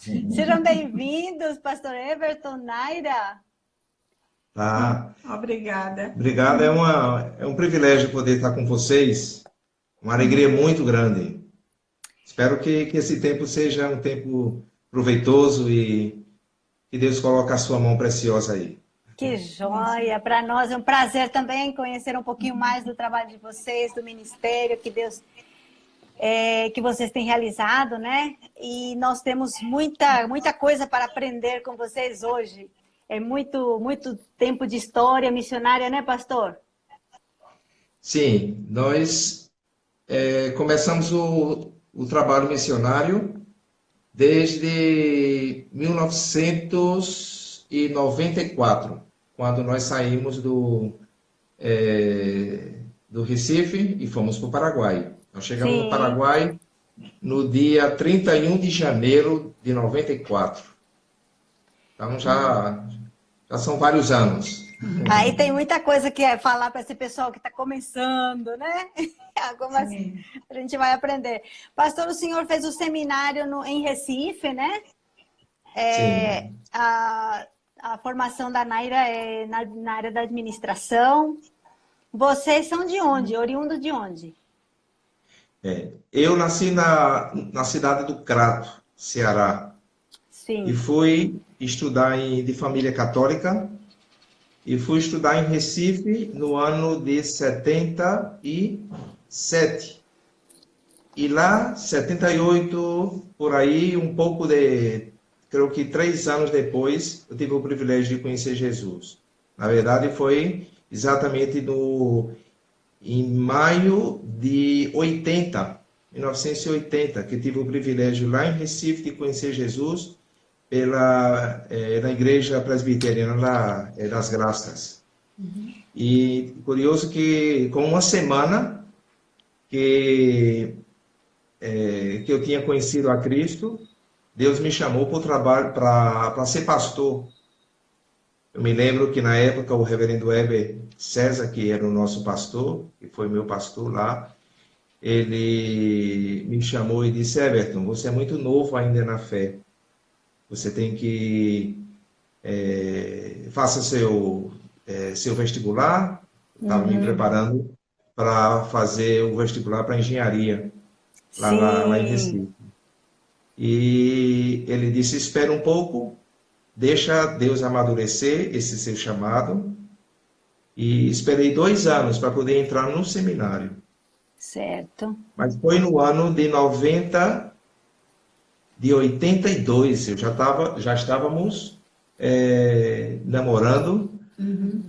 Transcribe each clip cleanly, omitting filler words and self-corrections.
Sejam bem-vindos, pastor Everton, Naira. Tá. Obrigada. Obrigado, é um privilégio poder estar com vocês, uma alegria muito grande. Espero que esse tempo seja um tempo proveitoso e que Deus coloque a sua mão preciosa aí. Que joia! Para nós é um prazer também conhecer um pouquinho mais do trabalho de vocês, do ministério que Deus que vocês têm realizado, né? E nós temos muita coisa para aprender com vocês hoje. É muito tempo de história missionária, né, pastor? Sim, nós começamos o trabalho missionário desde 1994, quando nós saímos do Recife e fomos para o Paraguai. Nós chegamos no Paraguai no dia 31 de janeiro de 94. Então já são vários anos. Aí tem muita coisa que é falar para esse pessoal que está começando, né? Algumas a gente vai aprender. Pastor, o senhor fez o seminário em Recife, né? Sim. A formação da Naira é na área da administração. Vocês são de onde? Oriundos de onde? Eu nasci na cidade do Crato, Ceará. Sim. E fui estudar de família católica. E fui estudar em Recife no ano de 77. E lá, 78, por aí, creio que 3 anos depois, eu tive o privilégio de conhecer Jesus. Na verdade, foi exatamente em maio de 1980, que tive o privilégio lá em Recife de conhecer Jesus na Igreja Presbiteriana das Graças. E curioso que com uma semana que eu tinha conhecido a Cristo, Deus me chamou para o trabalho, para ser pastor. Eu me lembro que na época o reverendo Heber César, que era o nosso pastor, que foi meu pastor lá, ele me chamou e disse: Everton, você é muito novo ainda na fé. Você tem que faça seu vestibular. Estava me preparando para fazer o vestibular para engenharia lá em Recife. E ele disse: espera um pouco, deixa Deus amadurecer esse seu chamado. E esperei 2 anos para poder entrar no seminário. Certo. Mas foi no ano de 82, já estávamos namorando,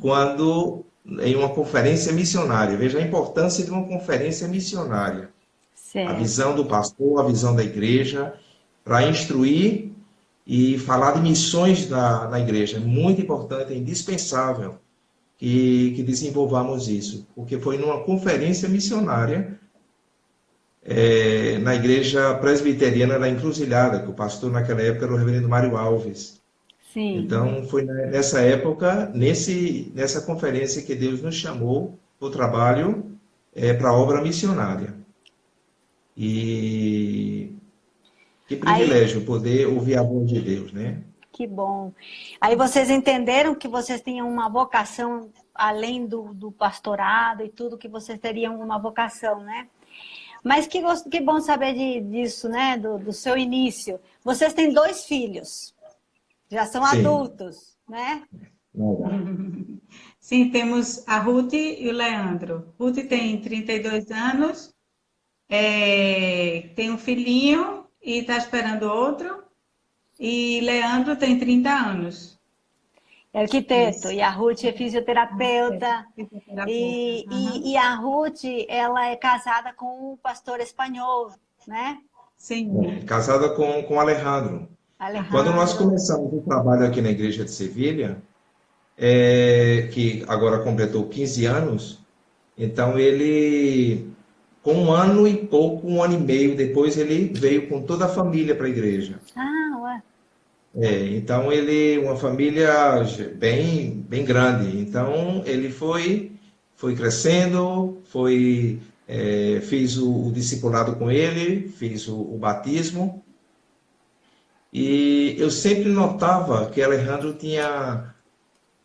quando em uma conferência missionária. Veja a importância de uma conferência missionária. Certo. A visão do pastor, a visão da igreja, para instruir e falar de missões na igreja. É muito importante, é indispensável que desenvolvamos isso, porque foi numa conferência missionária na Igreja Presbiteriana da Encruzilhada, que o pastor naquela época era o reverendo Mário Alves. Sim. Então, foi nessa época, nessa conferência, que Deus nos chamou para o trabalho, para a obra missionária. E que privilégio poder ouvir a voz de Deus, né? Que bom. Aí vocês entenderam que vocês tinham uma vocação, além do pastorado e tudo, que vocês teriam uma vocação, né? Mas que bom saber disso, né? Do seu início. Vocês têm 2 filhos. Já são adultos, né? Sim, temos a Ruth e o Leandro. Ruth tem 32 anos, tem um filhinho e está esperando outro. E Leandro tem 30 anos. É arquiteto. Isso. E a Ruth é fisioterapeuta. E a Ruth, ela é casada com um pastor espanhol, né? Sim. Casada com Alejandro. Quando nós começamos o trabalho aqui na Igreja de Sevilha, que agora completou 15 anos, então ele, com 1 ano e pouco, 1 ano e meio depois, ele veio com toda a família para a igreja. Ué. Então uma família bem grande. Então ele foi crescendo, fiz o discipulado com ele, fiz o batismo. E eu sempre notava que Alejandro tinha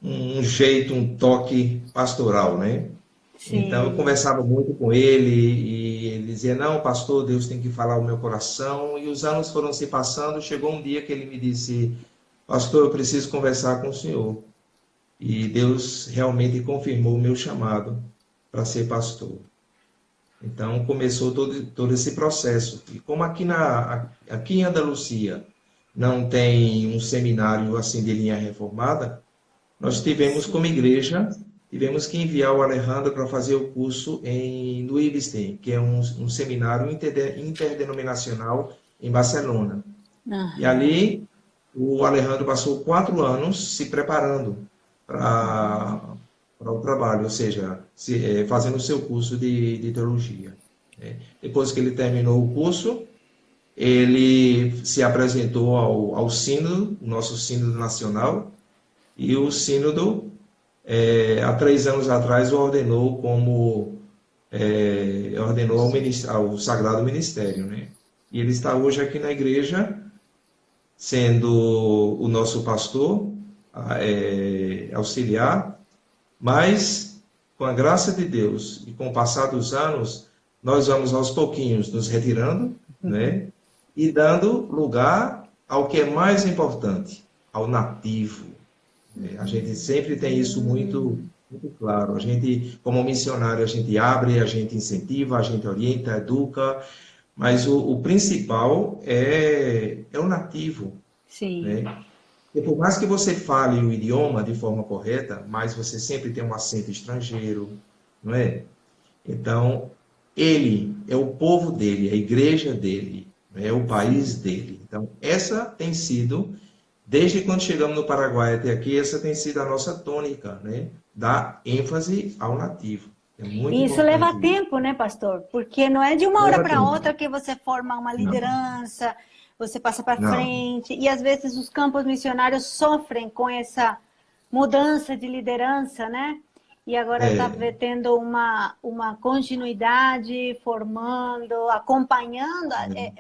um jeito, um toque pastoral, né? Então eu Sim. conversava muito com ele e ele dizia, não, pastor, Deus tem que falar o meu coração. E os anos foram se passando, chegou um dia que ele me disse, pastor, eu preciso conversar com o senhor. E Deus realmente confirmou o meu chamado para ser pastor. Então começou todo esse processo. E como aqui em Andalucia não tem um seminário assim de linha reformada, nós tivemos como igreja, tivemos que enviar o Alejandro para fazer o curso no IBSTEM, que é um seminário interdenominacional em Barcelona. E Aham. ali o Alejandro passou 4 anos se preparando para o trabalho, ou seja, fazendo o seu curso de teologia. Né? Depois que ele terminou o curso, ele se apresentou ao sínodo, o nosso sínodo nacional, e o sínodo, há 3 anos atrás, o ordenou ordenou ao Sagrado Ministério, né? E ele está hoje aqui na igreja, sendo o nosso pastor, auxiliar, mas com a graça de Deus e com o passar dos anos, nós vamos aos pouquinhos nos retirando, né? E dando lugar ao que é mais importante, ao nativo. A gente sempre tem isso muito, muito claro. A gente, como missionário, a gente abre, a gente incentiva, a gente orienta, educa, mas o principal é o nativo, Sim. né? E por mais que você fale o idioma de forma correta, mas você sempre tem um acento estrangeiro, não é? Então, ele é o povo dele, a igreja dele, é o país dele. Então, essa tem sido, desde quando chegamos no Paraguai até aqui, essa tem sido a nossa tônica, né? Dar ênfase ao nativo. É muito E isso leva importante isso. tempo, né, pastor? Porque não é de uma hora Leva para tempo. outra que você forma uma Não, liderança, você passa para não. frente. E às vezes os campos missionários sofrem com essa mudança de liderança, né? E agora está É, tendo uma continuidade, formando, acompanhando,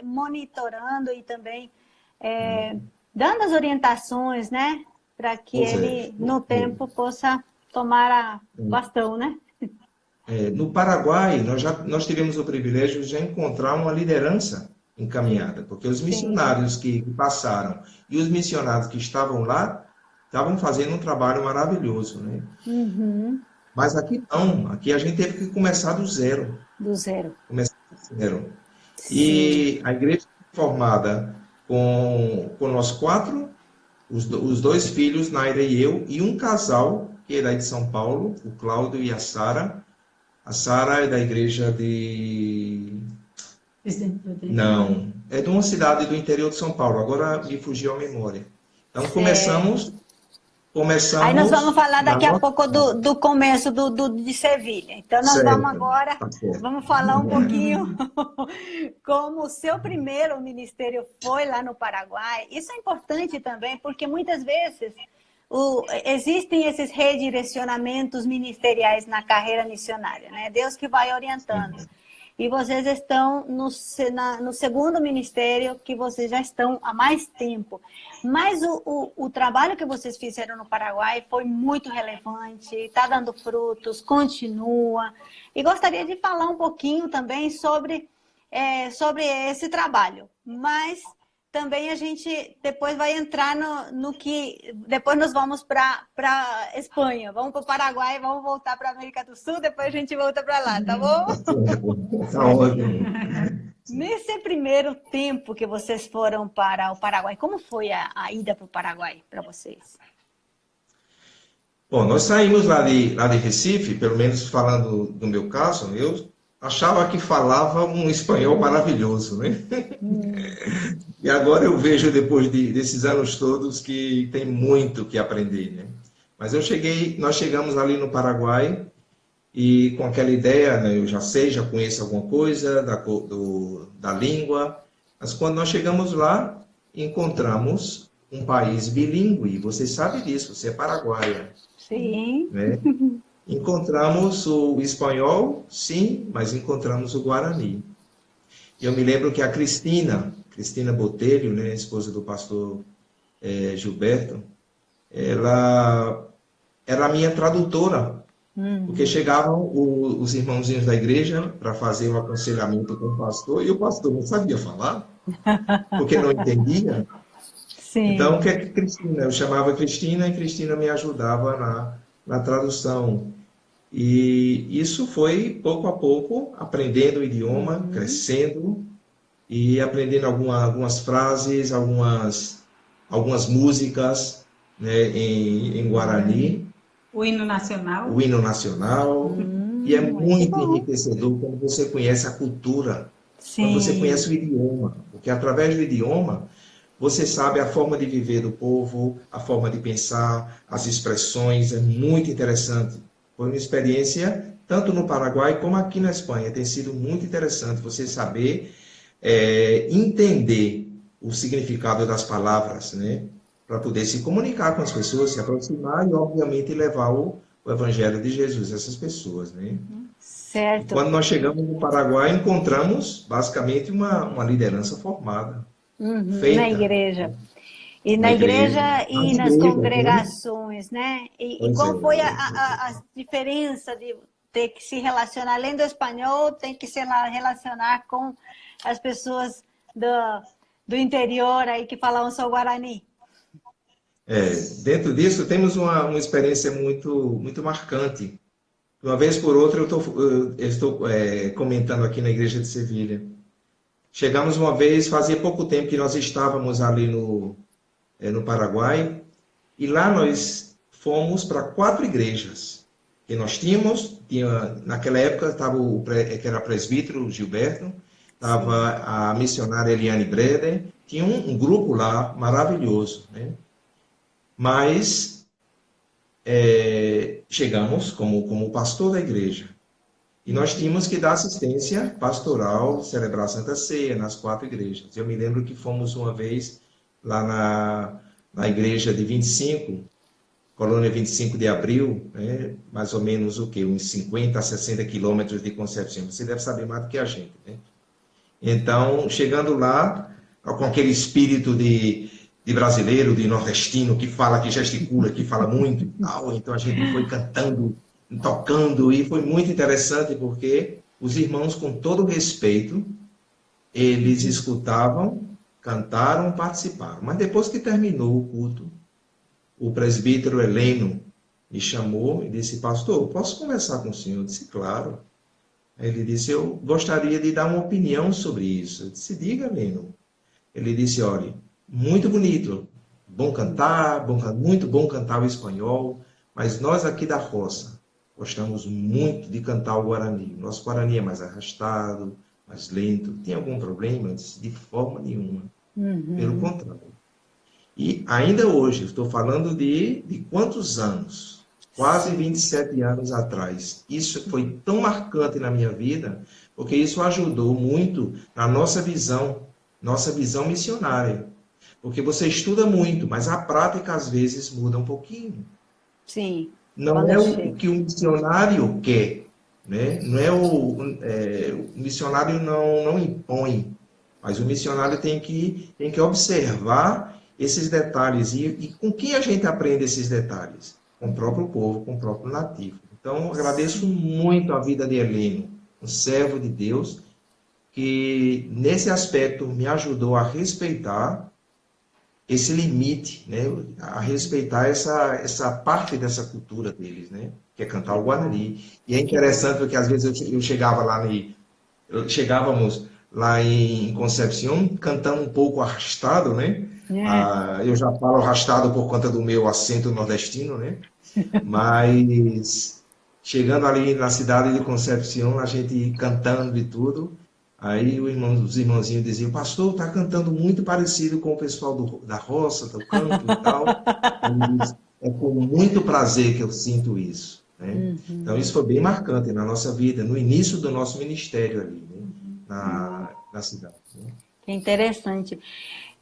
monitorando e também dando as orientações, né? Para que pois é. ele, no tempo, possa tomar o É. bastão, né? No Paraguai, nós tivemos o privilégio de encontrar uma liderança encaminhada, porque os Sim. missionários que passaram e os missionários que estavam lá estavam fazendo um trabalho maravilhoso, né? Uhum. Mas aqui não, aqui a gente teve que começar do zero, Do zero. começar do zero. Sim. E a igreja foi formada com nós 4, os 2 filhos, Naira e eu, e um casal que é daí de São Paulo, o Cláudio e a Sara. A Sara é da igreja de... Não, é de uma cidade do interior de São Paulo. Agora me fugiu a memória. Então Certo. Aí nós vamos começamos falar da daqui a nossa... pouco do começo de Sevilha. Então nós vamos Certo, agora, tá certo. vamos falar um pouquinho como o seu primeiro ministério foi lá no Paraguai. Isso é importante também, porque muitas vezes existem esses redirecionamentos ministeriais na carreira missionária, né? Deus que vai orientando. E vocês estão no segundo ministério, que vocês já estão há mais tempo. Mas o trabalho que vocês fizeram no Paraguai foi muito relevante, está dando frutos, continua. E gostaria de falar um pouquinho também sobre esse trabalho. Mas também a gente depois vai entrar no que... Depois nós vamos para Espanha, vamos para o Paraguai, vamos voltar para a América do Sul, depois a gente volta para lá, tá bom? Tá ótimo. Nesse primeiro tempo que vocês foram para o Paraguai, como foi a ida para o Paraguai para vocês? Bom, nós saímos lá de Recife, pelo menos falando do meu caso, eu achava que falava um espanhol maravilhoso, né? E agora eu vejo, depois desses anos todos, que tem muito que aprender, né? Mas nós chegamos ali no Paraguai e com aquela ideia, né, eu já sei, já conheço alguma coisa da língua, mas quando nós chegamos lá, encontramos um país bilíngue, você sabe disso, você é paraguaia, Sim. né? Encontramos o espanhol, sim, mas encontramos o guarani. Eu me lembro que a Cristina, Cristina Botelho, né, esposa do pastor Gilberto, ela era a minha tradutora, porque chegavam os irmãozinhos da igreja para fazer o aconselhamento com o pastor, e o pastor não sabia falar, porque não entendia. Sim. Então, o que é que Cristina? Eu chamava Cristina e Cristina me ajudava na tradução. E isso foi, pouco a pouco, aprendendo o idioma, crescendo e aprendendo algumas frases, algumas músicas, né, em Guarani, O hino nacional. o hino nacional. E é Muito muito bom. enriquecedor quando você conhece a cultura, quando você Sim. conhece o idioma, porque através do idioma você sabe a forma de viver do povo, a forma de pensar, as expressões, é muito interessante. Foi uma experiência, tanto no Paraguai como aqui na Espanha, tem sido muito interessante você saber entender o significado das palavras, né? Para poder se comunicar com as pessoas, se aproximar e, obviamente, levar o Evangelho de Jesus a essas pessoas, né? E Certo. quando nós chegamos no Paraguai, encontramos, basicamente, uma liderança formada, Na feita igreja. E na na igreja, igreja e nas nas igrejas, né? congregações, né? E Pois é. qual foi a diferença de ter que se relacionar, além do espanhol, tem que se relacionar com as pessoas do interior aí que falavam só Guarani? Dentro disso, temos uma experiência muito marcante. De uma vez por outra, eu estou comentando aqui na igreja de Sevilha. Chegamos uma vez, fazia pouco tempo que nós estávamos ali no Paraguai, e lá nós fomos para 4 igrejas que nós tínhamos. Naquela época estava que era presbítero Gilberto, estava a missionária Eliane Breder, tinha um grupo lá maravilhoso, né? Mas chegamos como pastor da igreja e nós tínhamos que dar assistência pastoral, celebrar a Santa Ceia nas 4 igrejas. Eu me lembro que fomos uma vez lá na igreja de 25, Colônia 25 de Abril, né? Mais ou menos o quê? Uns 50 a 60 quilômetros de Concepción. Você deve saber mais do que a gente, né? Então, chegando lá, com aquele espírito de brasileiro, de nordestino, que fala, que gesticula, que fala muito e tal, então a gente foi cantando, tocando, e foi muito interessante porque os irmãos, com todo respeito, eles escutavam, cantaram, participaram. Mas depois que terminou o culto, o presbítero Heleno me chamou e disse: pastor, posso conversar com o senhor? Eu disse: claro. Ele disse: eu gostaria de dar uma opinião sobre isso. Eu disse: diga, Heleno. Ele disse: olha, muito bonito, bom cantar, muito bom cantar o espanhol, mas nós aqui da roça gostamos muito de cantar o Guarani. O nosso Guarani é mais arrastado, mais lento. Tem algum problema? Eu disse: de forma nenhuma. Pelo contrário. E ainda hoje, estou falando de quantos anos? Quase 27 anos atrás. Isso foi tão marcante na minha vida, porque isso ajudou muito na nossa visão missionária. Porque você estuda muito, mas a prática às vezes muda um pouquinho. Sim. Não é o que o missionário quer, né? Não é o missionário não impõe, mas o missionário tem que observar esses detalhes. E com quem a gente aprende esses detalhes? Com o próprio povo, com o próprio nativo. Então, agradeço muito a vida de Heleno, um servo de Deus, que nesse aspecto me ajudou a respeitar esse limite, né? A respeitar essa parte dessa cultura deles, né? Que é cantar o Guarani. E é interessante porque às vezes eu chegava chegávamos lá em Concepción cantando um pouco arrastado, né? Eu já falo arrastado por conta do meu acento nordestino, né? Mas chegando ali na cidade de Concepción, a gente cantando e tudo, aí os irmãozinhos diziam: pastor, está cantando muito parecido com o pessoal da roça, do campo e tal. É com muito prazer que eu sinto isso, né? Então isso foi bem marcante na nossa vida, no início do nosso ministério ali, né? Na cidade, né? Que interessante.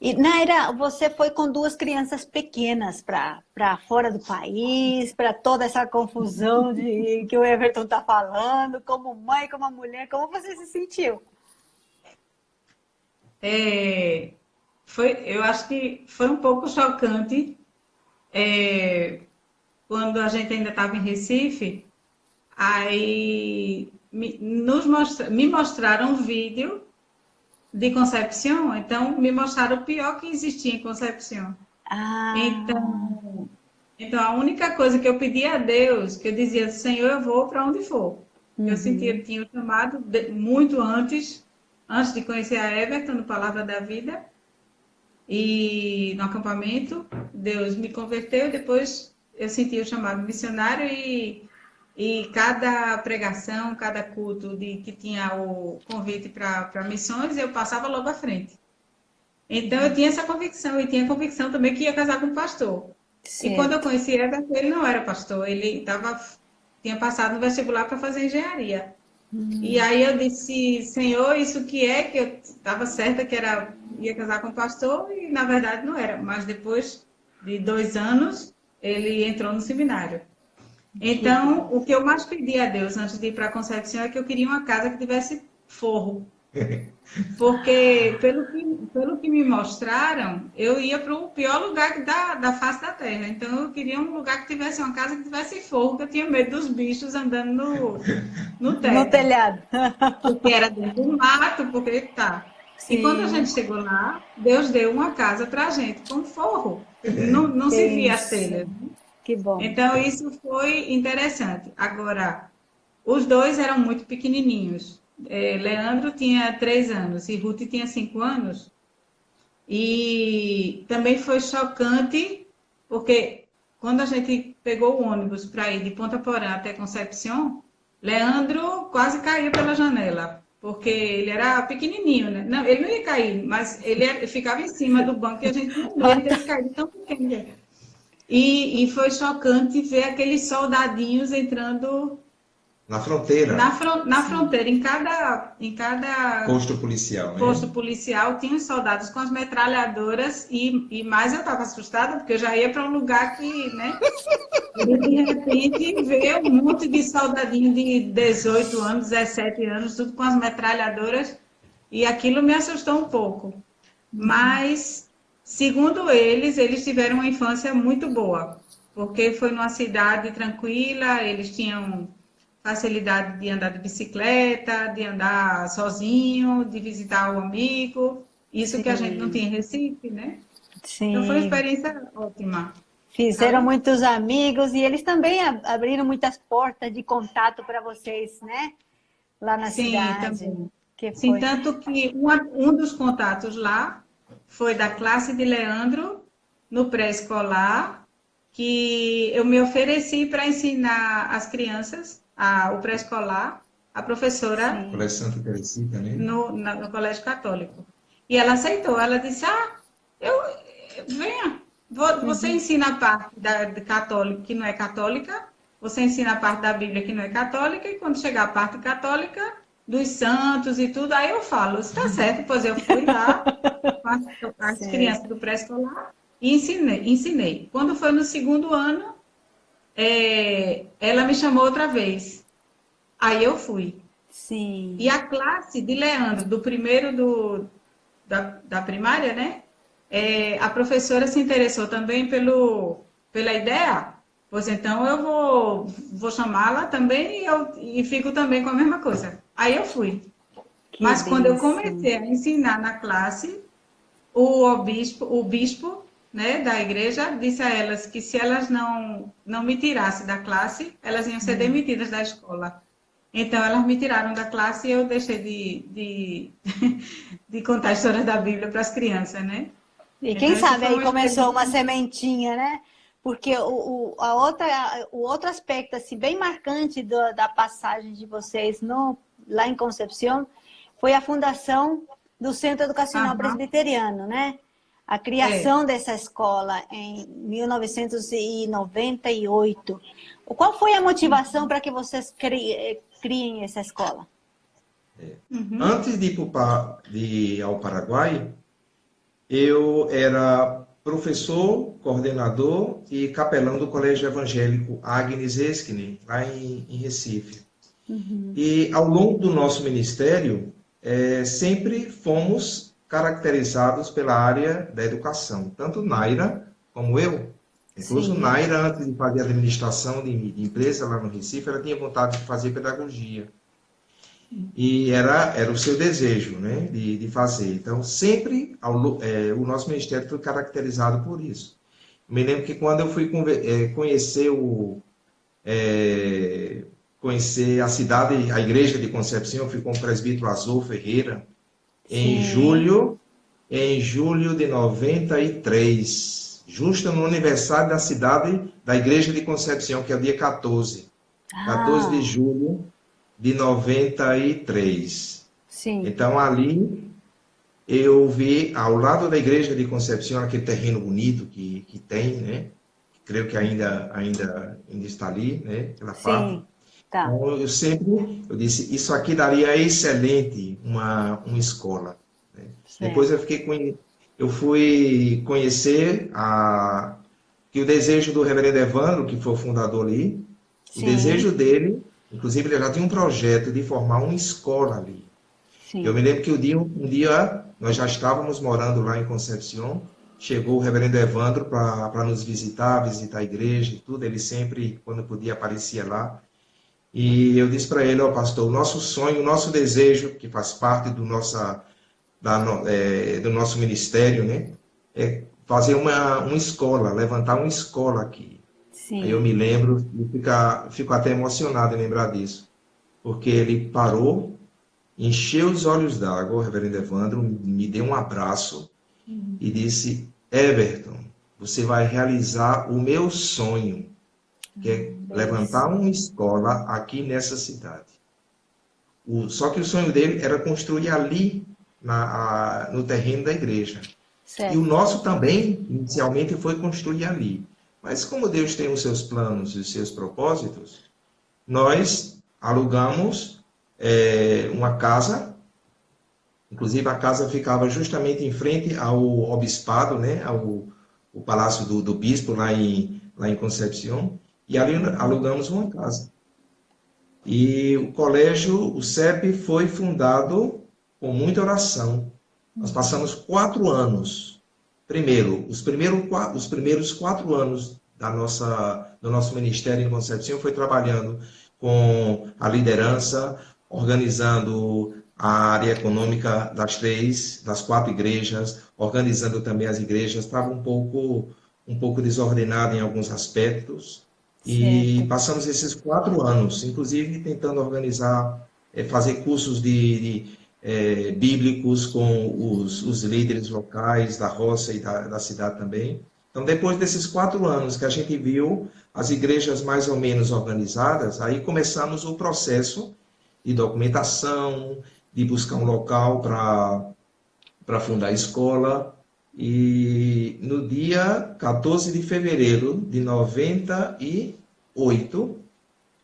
E, Naira, você foi com 2 crianças pequenas para fora do país, para toda essa confusão que o Everton está falando, como mãe, como mulher, como você se sentiu? eu acho que foi um pouco chocante quando a gente ainda estava em Recife. Aí me mostraram um vídeo de Concepción, então me mostraram o pior que existia em Concepción. Ah, Então a única coisa que eu pedia a Deus, que eu dizia, Senhor, eu vou para onde for. Eu sentia que tinha o chamado muito antes de conhecer a Everton, no Palavra da Vida, e no acampamento, Deus me converteu, depois eu senti o chamado missionário e cada pregação, cada culto que tinha o convite para missões, eu passava logo à frente. Então, eu tinha essa convicção, e tinha a convicção também que ia casar com um pastor. certo. E quando eu conheci Everton, ele não era pastor, ele tinha passado no vestibular para fazer engenharia. E aí eu disse, Senhor, isso que eu estava certa que ia casar com um pastor, e na verdade não era. Mas depois de 2 anos, ele entrou no seminário. Então, o que eu mais pedi a Deus antes de ir para a Concepción é que eu queria uma casa que tivesse forro. Porque, pelo que me mostraram, eu ia para o pior lugar da face da terra. Então, eu queria um lugar que tivesse uma casa que tivesse forro, porque eu tinha medo dos bichos andando no teto. No telhado. Porque era dentro do mato, porque tá. Sim. E quando a gente chegou lá, Deus deu uma casa para a gente com forro. Não se via as telhas. Que bom. Então, isso foi interessante. Agora, os dois eram muito pequenininhos. Leandro tinha 3 anos e Ruth tinha 5 anos. E também foi chocante, porque quando a gente pegou o ônibus para ir de Ponta Porã até Concepción, Leandro quase caiu pela janela, porque ele era pequenininho, né? Não, ele não ia cair, mas ele ficava em cima do banco e a gente não via ele cair de tão pequeno. E foi chocante ver aqueles soldadinhos entrando Na fronteira. Na fronteira, em cada Posto policial, né? posto policial, tinha os soldados com as metralhadoras e mais eu estava assustada, porque eu já ia para um lugar que, né? E de repente veio um monte de soldadinho de 18 anos, 17 anos, tudo com as metralhadoras, e aquilo me assustou um pouco. Mas, segundo eles tiveram uma infância muito boa, porque foi numa cidade tranquila, eles tinham facilidade de andar de bicicleta, de andar sozinho, de visitar o amigo, isso que a gente não tinha em Recife, né? Sim. Então foi uma experiência ótima. Fizeram muitos amigos e eles também abriram muitas portas de contato para vocês, né? Lá na cidade. Também. Que Sim, foi. tanto que um dos contatos lá foi da classe de Leandro, no pré-escolar, que eu me ofereci para ensinar as crianças o pré-escolar, a professora Colégio Santa Teresita, né? no Colégio Católico. E ela aceitou, ela disse, venha, você ensina a parte de católico que não é católica, você ensina a parte da Bíblia que não é católica, e quando chegar a parte católica, dos santos e tudo, aí eu falo, está certo, pois eu fui lá com as crianças do pré-escolar e ensinei. Quando foi no 2º ano, ela me chamou outra vez. Aí eu fui. Sim. E a classe de Leandro, do primeiro da primária, né? A professora se interessou também pela ideia. Pois então eu vou chamá-la também e fico também com a mesma coisa. Aí eu fui. Mas quando eu comecei a ensinar na classe, o bispo, né, da igreja, disse a elas que se elas não me tirassem da classe, elas iam ser demitidas da escola. Então, elas me tiraram da classe e eu deixei de contar histórias da Bíblia para as crianças, né? E quem Então, sabe aí começou uma sementinha, né? Porque o outro aspecto assim, bem marcante da passagem de vocês lá em Concepción foi a fundação do Centro Educacional Presbiteriano, né? A criação dessa escola em 1998. Qual foi a motivação para que vocês criem essa escola? Antes de ir ao Paraguai, eu era professor, coordenador e capelão do Colégio Evangélico Agnes Eskinen, lá em Recife. E ao longo do nosso ministério, sempre fomos caracterizados pela área da educação, tanto Naira como eu. Incluso Sim. Naira, antes de fazer administração de empresa lá no Recife, ela tinha vontade de fazer pedagogia. E era o seu desejo, né, de fazer. Então, sempre o nosso ministério foi caracterizado por isso. Me lembro que quando eu fui conhecer a cidade, a igreja de Concepción, eu fui com o presbítero Azul Ferreira, em julho de 93, justo no aniversário da cidade, da igreja de Concepción, que é o dia 14 de julho de 93. Sim. Então, ali, eu vi, ao lado da igreja de Concepción, aquele terreno bonito que tem, né? Creio que ainda está ali, né? Aquela parte. Tá. Então, eu disse, isso aqui daria excelente uma escola. Né? Depois eu fui conhecer que o desejo do reverendo Evandro, que foi o fundador ali, o desejo dele, inclusive ele já tinha um projeto de formar uma escola ali. Sim. Eu me lembro que um dia nós já estávamos morando lá em Concepción, chegou o reverendo Evandro para nos visitar a igreja e tudo, ele sempre, quando podia, aparecia lá. E eu disse para ele, pastor, o nosso sonho, o nosso desejo, que faz parte do nosso ministério, né, é fazer uma escola, levantar uma escola aqui. Sim. Aí eu me lembro, fico até emocionado em lembrar disso, porque ele parou, encheu os olhos d'água, o reverendo Evandro, me deu um abraço e disse, Everton, você vai realizar o meu sonho, que é levantar uma escola aqui nessa cidade. Só que o sonho dele era construir ali, no terreno da igreja. Certo. E o nosso também, inicialmente, foi construir ali. Mas como Deus tem os seus planos e os seus propósitos, nós alugamos uma casa, inclusive a casa ficava justamente em frente ao obispado, né, o palácio do bispo lá em Concepción, e ali alugamos uma casa. E o colégio, o CEP, foi fundado com muita oração. Nós passamos 4 anos. Primeiro, os primeiros 4 anos do nosso ministério em Concepción foi trabalhando com a liderança, organizando a área econômica das 4 igrejas, organizando também as igrejas. Estava um pouco desordenado em alguns aspectos. E certo. Passamos esses 4 anos, inclusive tentando organizar, fazer cursos bíblicos com os líderes locais da roça e da cidade também. Então, depois desses 4 anos que a gente viu as igrejas mais ou menos organizadas, aí começamos o processo de documentação, de buscar um local para fundar a escola. E no dia 14 de fevereiro de 98,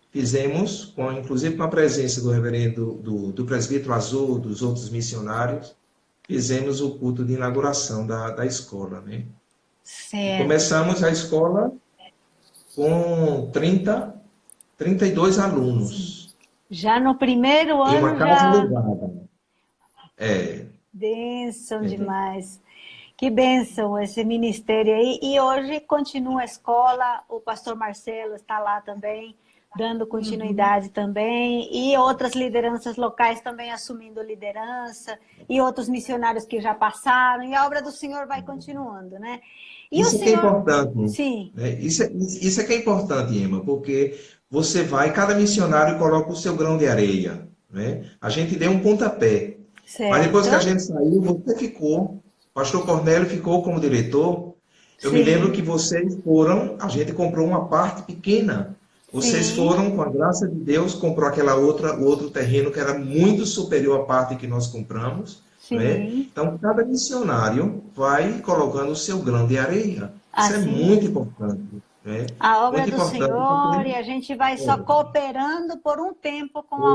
fizemos, inclusive com a presença do reverendo, do presbítero Azul, dos outros missionários, fizemos o culto de inauguração da escola. Né? Certo. Começamos a escola com 32 alunos. Já no primeiro ano, uma casa alugada. Bênção demais. Que bênção esse ministério aí. E hoje continua a escola, o pastor Marcelo está lá também, dando continuidade também, e outras lideranças locais também assumindo liderança, e outros missionários que já passaram, e a obra do Senhor vai continuando, né? E isso o Senhor... é importante. Sim. Isso é que é importante, Emma, porque você vai, cada missionário coloca o seu grão de areia, né? A gente deu um pontapé, certo. Mas depois que a gente saiu, você ficou... O pastor Cornélio ficou como diretor. Eu me lembro que vocês foram, a gente comprou uma parte pequena. Vocês foram, com a graça de Deus, comprou o outro terreno que era muito superior à parte que nós compramos. Né? Então, cada missionário vai colocando o seu grão de areia. Isso é muito importante. Né? A obra do Senhor, e a gente vai só cooperando por um tempo com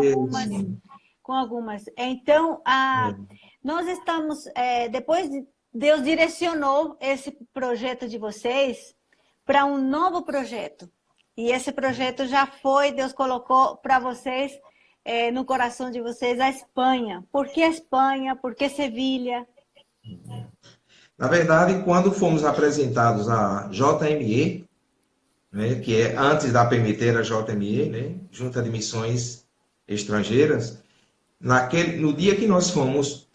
algumas. Então, nós estamos, depois Deus direcionou esse projeto de vocês para um novo projeto. E esse projeto já foi, Deus colocou para vocês, no coração de vocês, a Espanha. Por que a Espanha? Por que Sevilha? Na verdade, quando fomos apresentados à JME, né, que é antes da PMT era JME, né, Junta de Missões Estrangeiras, no dia que nós fomos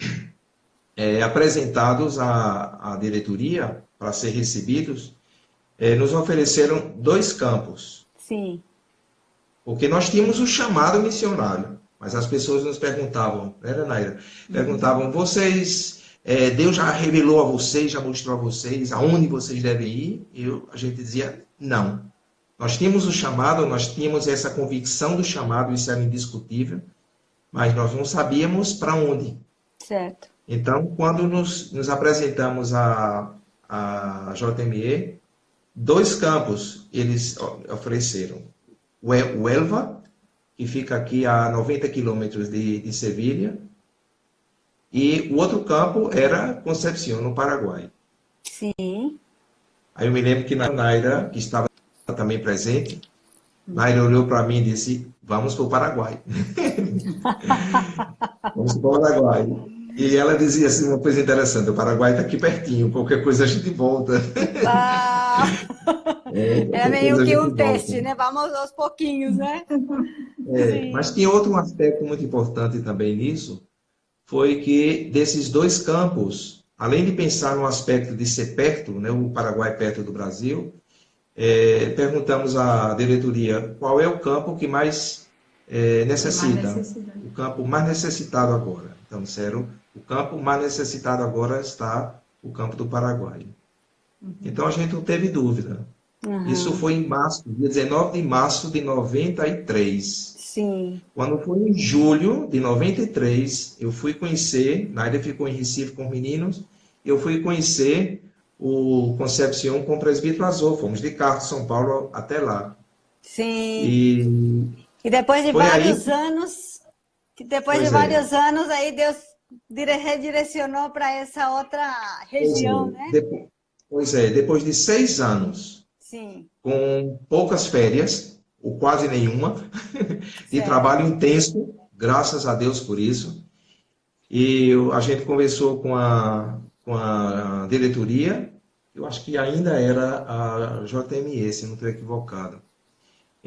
apresentados à diretoria para ser recebidos, nos ofereceram 2 campos. Sim. Porque nós tínhamos o chamado missionário, mas as pessoas nos perguntavam, né, Naira? Perguntavam, Deus já revelou a vocês, já mostrou a vocês aonde vocês devem ir? E a gente dizia, não. Nós tínhamos o chamado, nós tínhamos essa convicção do chamado, isso era indiscutível, mas nós não sabíamos para onde. Certo. Então, quando nos apresentamos à JME, 2 campos eles ofereceram. O Elva, que fica aqui a 90 quilômetros de Sevilha, e o outro campo era Concepción, no Paraguai. Sim. Aí eu me lembro que Naira, que estava também presente, Naira olhou para mim e disse, vamos para o Paraguai. Vamos para o Paraguai. E ela dizia assim, uma coisa interessante, o Paraguai está aqui pertinho, qualquer coisa a gente volta. Ah, é meio que um teste, volta. né? Vamos aos pouquinhos, né? Mas tinha outro aspecto muito importante também nisso, foi que desses 2 campos, além de pensar no aspecto de ser perto, né, o Paraguai perto do Brasil, perguntamos à diretoria qual é o campo que mais necessita, o campo mais necessitado agora. Então, disseram, o campo mais necessitado agora está o campo do Paraguai. Então, a gente não teve dúvida. Isso foi em março, dia 19 de março de 93. Sim. Quando foi em julho de 93, eu fui conhecer, Naira ficou em Recife com os meninos, eu fui conhecer o Concepción com o presbítero Azul. Fomos de carro de São Paulo até lá. Sim. E depois de vários anos, aí Deus redirecionou para essa outra região, né? Depois de 6 anos, sim, com poucas férias, ou quase nenhuma, de trabalho intenso, graças a Deus por isso. E a gente conversou com a diretoria, eu acho que ainda era a JME, se não estou equivocado.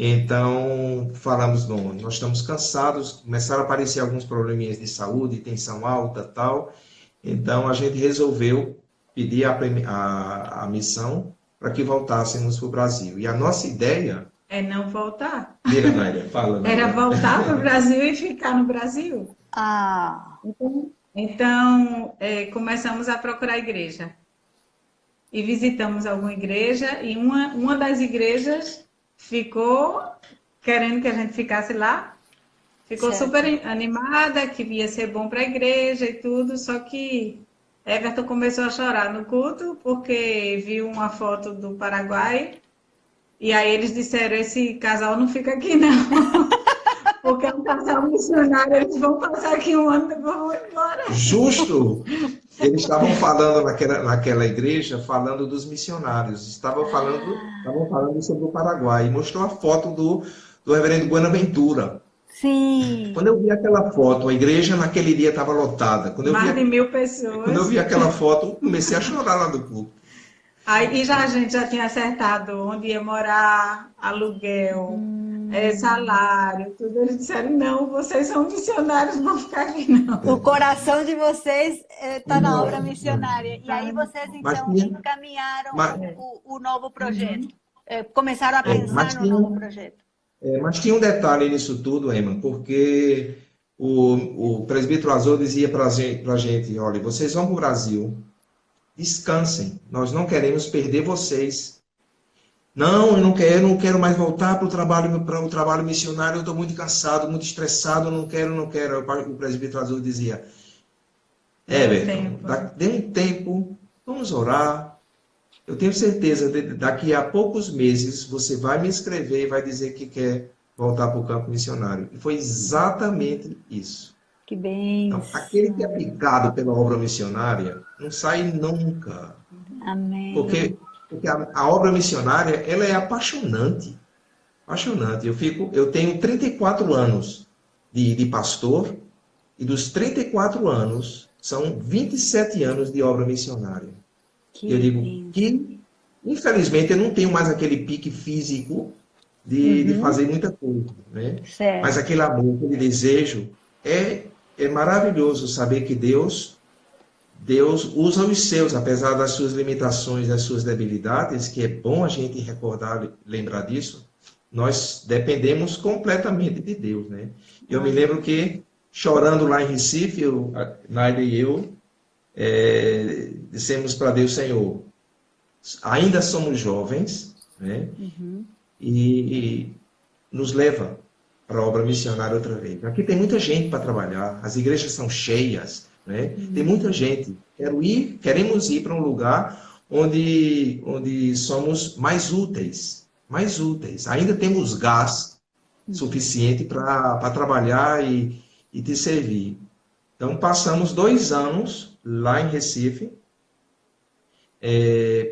Então, falamos, bom, nós estamos cansados, começaram a aparecer alguns probleminhas de saúde, tensão alta e tal. Então, a gente resolveu pedir a missão para que voltássemos para o Brasil. E a nossa ideia... É não voltar. Mira, Naira, fala. Era voltar para o Brasil e ficar no Brasil. Então, começamos a procurar igreja. E visitamos alguma igreja, e uma das igrejas ficou querendo que a gente ficasse lá. Ficou super animada, que ia ser bom para a igreja e tudo, só que Everton começou a chorar no culto, porque viu uma foto do Paraguai, e aí eles disseram, esse casal não fica aqui não, porque é um casal missionário, eles vão passar aqui um ano e depois vão embora. Justo! Eles estavam falando naquela igreja, falando dos missionários, estavam falando sobre o Paraguai, e mostrou a foto do reverendo Buenaventura. Sim. Quando eu vi aquela foto, a igreja naquele dia estava lotada. Mais de 1000 pessoas. Quando eu vi aquela foto, comecei a chorar lá do culto. Aí a gente já tinha acertado onde ia morar, aluguel, salário, tudo. Eles disseram, não, vocês são missionários, não vão ficar aqui não. O coração de vocês está na obra missionária. E aí vocês, então, encaminharam o novo projeto. Começaram a pensar no novo projeto. Mas tinha um detalhe nisso tudo, Eman, porque o presbítero Azul dizia para a gente, olha, vocês vão para o Brasil, descansem, nós não queremos perder vocês. Não, eu não quero mais voltar para o trabalho missionário, eu estou muito cansado, muito estressado, não quero. O presbítero Azul dizia, Everton, dê um tempo, vamos orar. Eu tenho certeza, daqui a poucos meses, você vai me escrever e vai dizer que quer voltar para o campo missionário. E foi exatamente isso. Que bem. Então, aquele que é picado pela obra missionária não sai nunca. Amém. Porque a obra missionária, ela é apaixonante. Apaixonante. Eu tenho 34 anos de pastor, e dos 34 anos, são 27 anos de obra missionária. Que Eu digo lindo. que, infelizmente, eu não tenho mais aquele pique físico de fazer muita coisa, né? Certo. Mas aquele amor, aquele desejo, é maravilhoso saber que Deus usa os seus, apesar das suas limitações, das suas debilidades, que é bom a gente recordar, lembrar disso. Nós dependemos completamente de Deus, né? Eu me lembro que, chorando lá em Recife, Naida e eu, dissemos para Deus: Senhor, ainda somos jovens, né? E nos leva para a obra missionária outra vez. Aqui tem muita gente para trabalhar, as igrejas são cheias, né? Tem muita gente. Queremos ir para um lugar onde somos mais úteis. Ainda temos gás suficiente para trabalhar e te servir. Então, passamos 2 anos lá em Recife,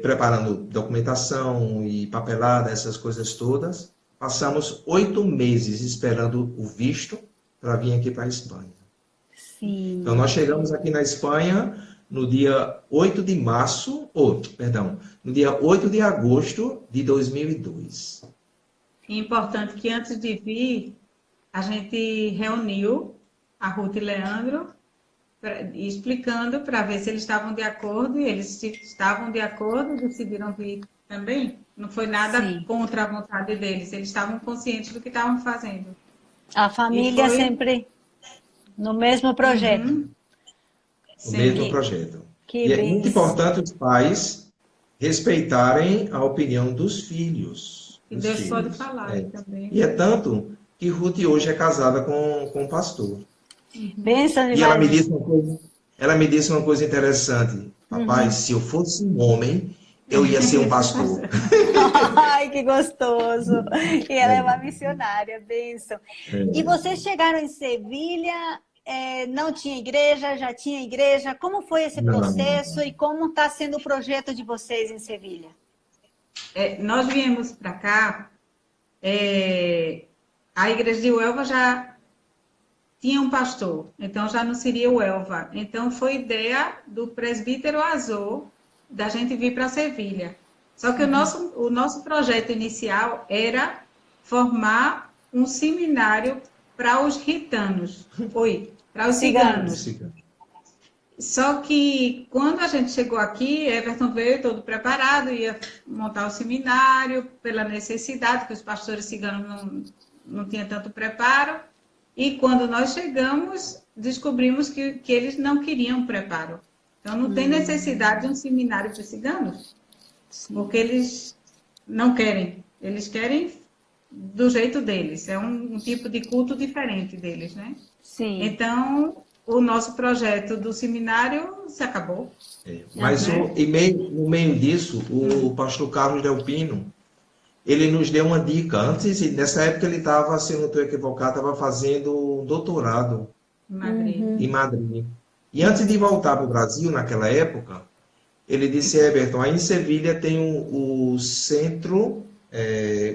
preparando documentação e papelada, essas coisas todas. Passamos 8 meses esperando o visto para vir aqui para a Espanha. Sim. Então, nós chegamos aqui na Espanha no dia 8 de no dia 8 de agosto de 2002. É importante que antes de vir, a gente reuniu a Ruth e Leandro, explicando para ver se eles estavam de acordo, e eles estavam de acordo e decidiram vir também. Não foi nada contra a vontade deles, eles estavam conscientes do que estavam fazendo. A família sempre no mesmo projeto. O mesmo projeto. Que E é muito importante os pais respeitarem a opinião dos filhos. E Deus pode falar também. E é tanto que Ruth hoje é casada com um pastor. Pensa E ela me disse uma coisa interessante. Papai, se eu fosse um homem, eu ia ser um pastor. Ai, que gostoso. E ela é uma missionária, bênção. E vocês chegaram em Sevilha, não tinha igreja, já tinha igreja. Como foi esse processo e como está sendo o projeto de vocês em Sevilha? Nós viemos para cá, a igreja de Huelva já tinha um pastor, então já não seria o Huelva. Então foi ideia do presbítero Azor da gente vir para Sevilha. Só que o nosso projeto inicial era formar um seminário para os gitanos, para os ciganos. Só que quando a gente chegou aqui, Everton veio todo preparado, ia montar o seminário pela necessidade, que os pastores ciganos não tinham tanto preparo. E quando nós chegamos, descobrimos que eles não queriam preparo. Então, não tem necessidade de um seminário para ciganos, porque eles não querem. Eles querem do jeito deles. É um tipo de culto diferente deles, né? Sim. Então, o nosso projeto do seminário se acabou. Mas no meio disso, o pastor Carlos Del Pino, ele nos deu uma dica. Antes, nessa época, ele estava, se eu não estou equivocado, estava fazendo um doutorado em Madrid. E antes de voltar para o Brasil, naquela época, ele disse: Everton, aí em Sevilha tem o centro,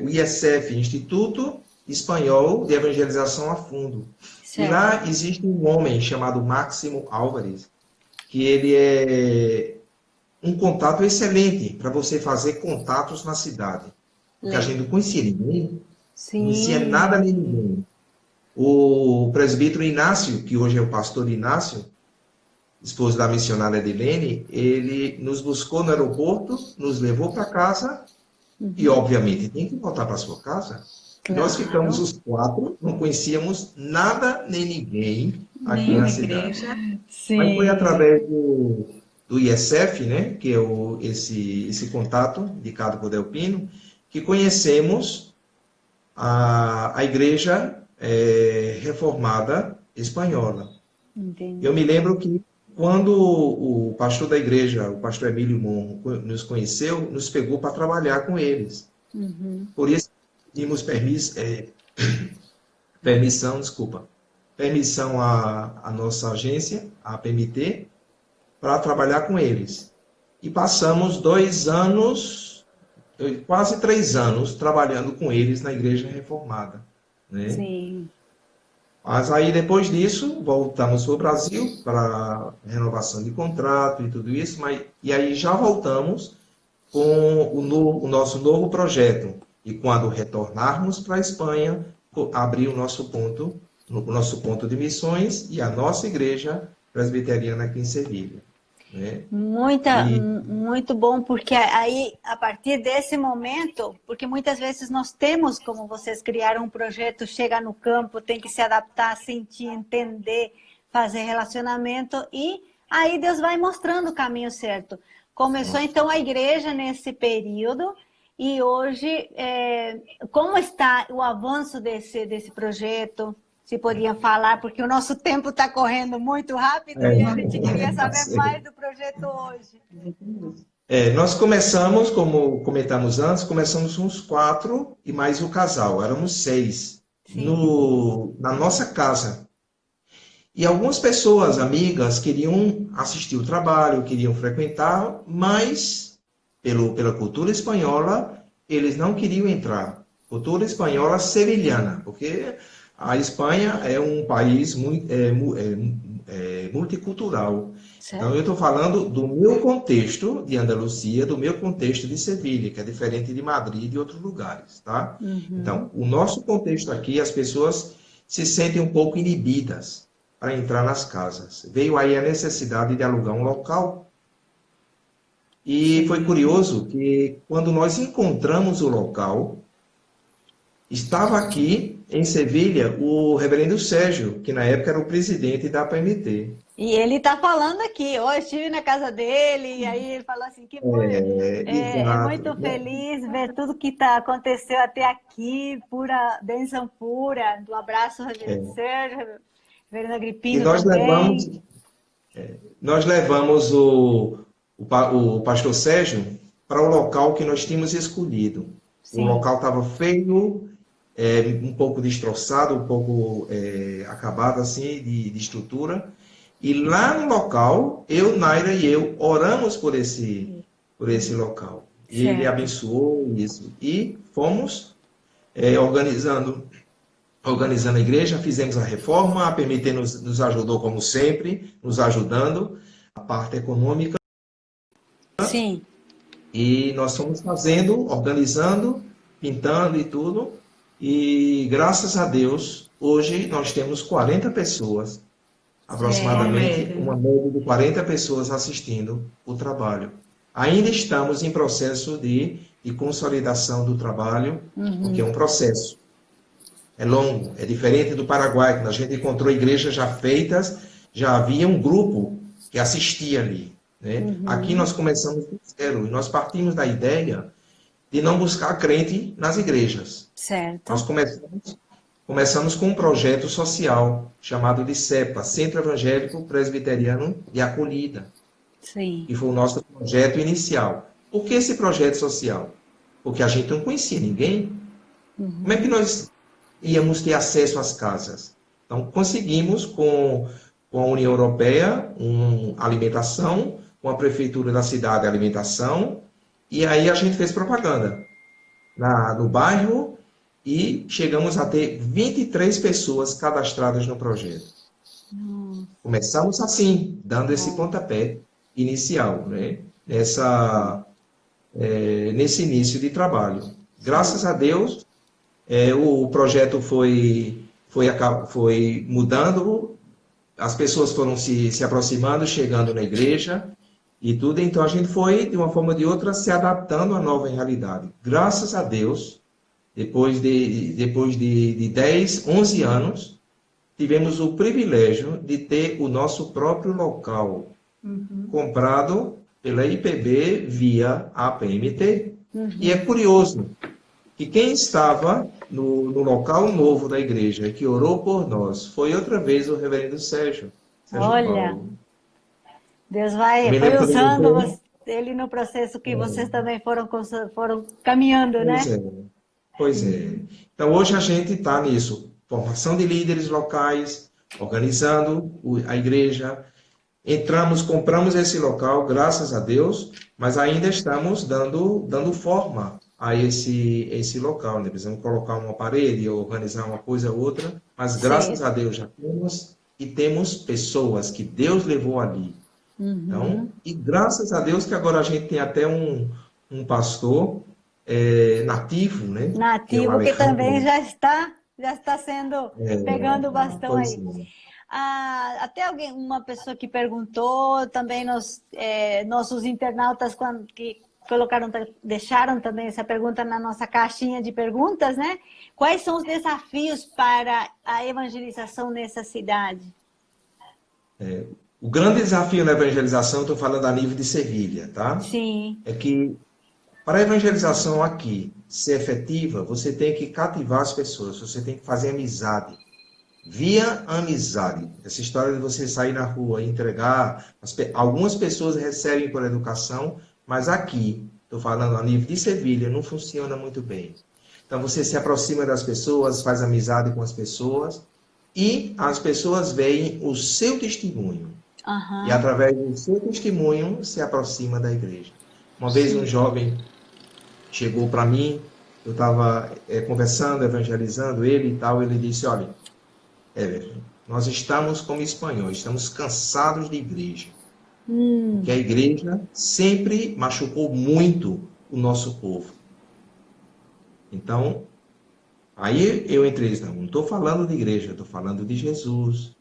o IESF, Instituto Espanhol de Evangelização a Fundo. Certo. E lá existe um homem chamado Máximo Álvares, que ele é um contato excelente para você fazer contatos na cidade. Porque a gente não conhecia ninguém, não conhecia nada nem ninguém. O presbítero Inácio, que hoje é o pastor Inácio, esposo da missionária Edilene, ele nos buscou no aeroporto, nos levou para casa, e obviamente tem que voltar para sua casa. Claro. Nós ficamos os 4, não conhecíamos nada nem ninguém aqui na cidade. Mas foi através do IESF, né, que é esse contato indicado por Del Pino, que conhecemos a igreja reformada espanhola. Entendi. Eu me lembro que quando o pastor da igreja, o pastor Emílio Monro, nos conheceu, nos pegou para trabalhar com eles. Por isso, pedimos permissão à nossa agência, a PMT, para trabalhar com eles. E passamos 2 anos, quase 3 anos, trabalhando com eles na igreja reformada. Né? Sim. Mas aí, depois disso, voltamos para o Brasil para renovação de contrato e tudo isso, e aí já voltamos com o nosso novo projeto. E quando retornarmos para a Espanha, abrir o nosso ponto de missões e a nossa igreja presbiteriana aqui em Sevilha, né? Muito bom, porque aí, a partir desse momento, porque muitas vezes nós temos, como vocês criaram um projeto, chega no campo, tem que se adaptar, sentir, entender, fazer relacionamento, e aí Deus vai mostrando o caminho certo. Começou então a igreja nesse período, e hoje, como está o avanço desse projeto? Se podiam falar, porque o nosso tempo está correndo muito rápido e a gente queria saber mais do projeto hoje. Nós começamos, como comentamos antes, começamos uns 4 e mais o casal, éramos 6, na nossa casa. E algumas pessoas, amigas, queriam assistir o trabalho, queriam frequentar, mas pela cultura espanhola, eles não queriam entrar. Cultura espanhola sevilhana, porque a Espanha é um país multicultural. Certo. Então, eu estou falando do meu contexto de Andalucia, do meu contexto de Sevilha, que é diferente de Madrid e de outros lugares, tá? Uhum. Então, o nosso contexto aqui, as pessoas se sentem um pouco inibidas para entrar nas casas. Veio aí a necessidade de alugar um local. E foi curioso que, quando nós encontramos o local, estava aqui, em Sevilha, o reverendo Sérgio, que na época era o presidente da APMT. E ele está falando aqui, hoje estive na casa dele, e aí ele falou assim, que foi, muito feliz ver tudo que aconteceu até aqui, pura bênção pura, do abraço, reverendo Sérgio, reverendo Agripino. E nós levamos o pastor Sérgio para o local que nós tínhamos escolhido. Sim. O local estava feio, um pouco destroçado, um pouco acabado assim de estrutura. E lá no local, Naira e eu oramos por esse local. E ele abençoou isso. E fomos organizando a igreja, fizemos a reforma, a PMT nos ajudou como sempre, nos ajudando, a parte econômica. Sim. E nós fomos fazendo, organizando, pintando e tudo. E graças a Deus, hoje nós temos 40 pessoas, aproximadamente uma média de 40 pessoas assistindo o trabalho. Ainda estamos em processo de consolidação do trabalho, porque é um processo. É longo, é diferente do Paraguai, quando a gente encontrou igrejas já feitas, já havia um grupo que assistia ali. Né? Aqui nós começamos do zero, e nós partimos da ideia de não buscar crente nas igrejas. Certo. Nós começamos com um projeto social chamado de CEPA, Centro Evangélico Presbiteriano de Acolhida. Sim. Que foi o nosso projeto inicial. Por que esse projeto social? Porque a gente não conhecia ninguém. Como é que nós íamos ter acesso às casas? Então, conseguimos com a União Europeia alimentação, com a Prefeitura da cidade alimentação, e aí a gente fez propaganda no bairro e chegamos a ter 23 pessoas cadastradas no projeto. Começamos assim, dando esse pontapé inicial, né? Nesse início de trabalho. Graças a Deus, o projeto foi mudando, as pessoas foram se aproximando, chegando na igreja e tudo, então a gente foi, de uma forma ou de outra, se adaptando à nova realidade. Graças a Deus, depois de 10, 11 anos, tivemos o privilégio de ter o nosso próprio local, comprado pela IPB via APMT. E é curioso que quem estava no local novo da igreja e que orou por nós foi outra vez o reverendo Sérgio. Olha, Paulo. Deus foi usando ele no processo que vocês também foram caminhando, né? Pois é. Então, hoje a gente está nisso. Formação de líderes locais, organizando a igreja. Compramos esse local, graças a Deus, mas ainda estamos dando forma a esse local, né? Precisamos colocar uma parede, organizar uma coisa ou outra, mas graças Certo. a Deus já temos, e temos pessoas que Deus levou ali. Então, e graças a Deus que agora a gente tem até um pastor nativo, né? Que é o Nativo que também Alejandro. já está sendo, pegando o bastão Pois aí. é. Até uma pessoa que perguntou, também nossos internautas que deixaram também essa pergunta na nossa caixinha de perguntas, né? Quais são os desafios para a evangelização nessa cidade? O grande desafio na evangelização, estou falando a nível de Sevilha, tá? Sim. É que para a evangelização aqui ser efetiva, você tem que cativar as pessoas, você tem que fazer amizade. Via amizade. Essa história de você sair na rua e entregar, algumas pessoas recebem por educação, mas aqui, estou falando a nível de Sevilha, não funciona muito bem. Então você se aproxima das pessoas, faz amizade com as pessoas e as pessoas veem o seu testemunho. Uhum. E através do seu testemunho se aproxima da igreja. Uma vez um jovem chegou para mim, eu estava conversando, evangelizando ele e tal, ele disse, olha, Everton, nós estamos como espanhóis, estamos cansados de igreja. Porque a igreja sempre machucou muito o nosso povo. Então, aí eu entrei, não estou falando de igreja, estou falando de Jesus.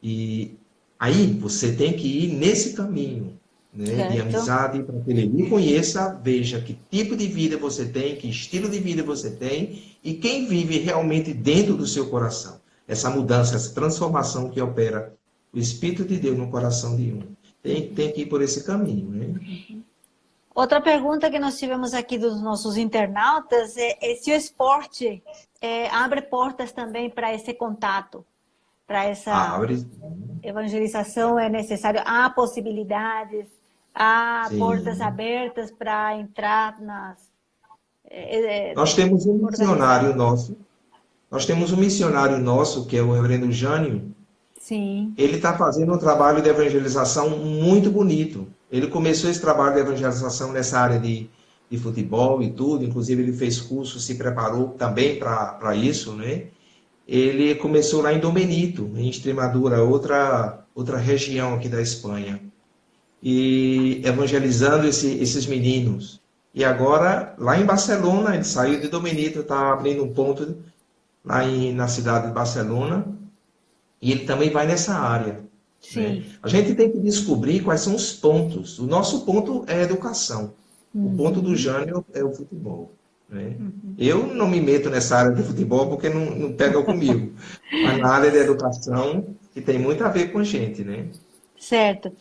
E aí você tem que ir nesse caminho, né, de amizade, para que ele lhe conheça, veja que tipo de vida você tem, que estilo de vida você tem, e quem vive realmente dentro do seu coração. Essa mudança, essa transformação que opera o Espírito de Deus no coração de um. Tem que ir por esse caminho, né? Outra pergunta que nós tivemos aqui dos nossos internautas é se o esporte abre portas também para esse contato, para essa evangelização é necessário. Há possibilidades, há portas abertas para entrar nas... Nós temos um missionário nosso. Nós temos um missionário nosso, que é o reverendo Jânio. Sim. Ele está fazendo um trabalho de evangelização muito bonito. Ele começou esse trabalho de evangelização nessa área de futebol e tudo. Inclusive, ele fez curso, se preparou também para isso, né? Ele começou lá em Dom Benito, em Extremadura, outra região aqui da Espanha. E evangelizando esses meninos. E agora, lá em Barcelona, ele saiu de Dom Benito, está abrindo um ponto lá na cidade de Barcelona, e ele também vai nessa área. Né? A gente tem que descobrir quais são os pontos. O nosso ponto é a educação. O ponto do Jânio é o futebol. Né? Eu não me meto nessa área de futebol porque não pega comigo. Mas na área da educação, que tem muito a ver com a gente, né? Certo.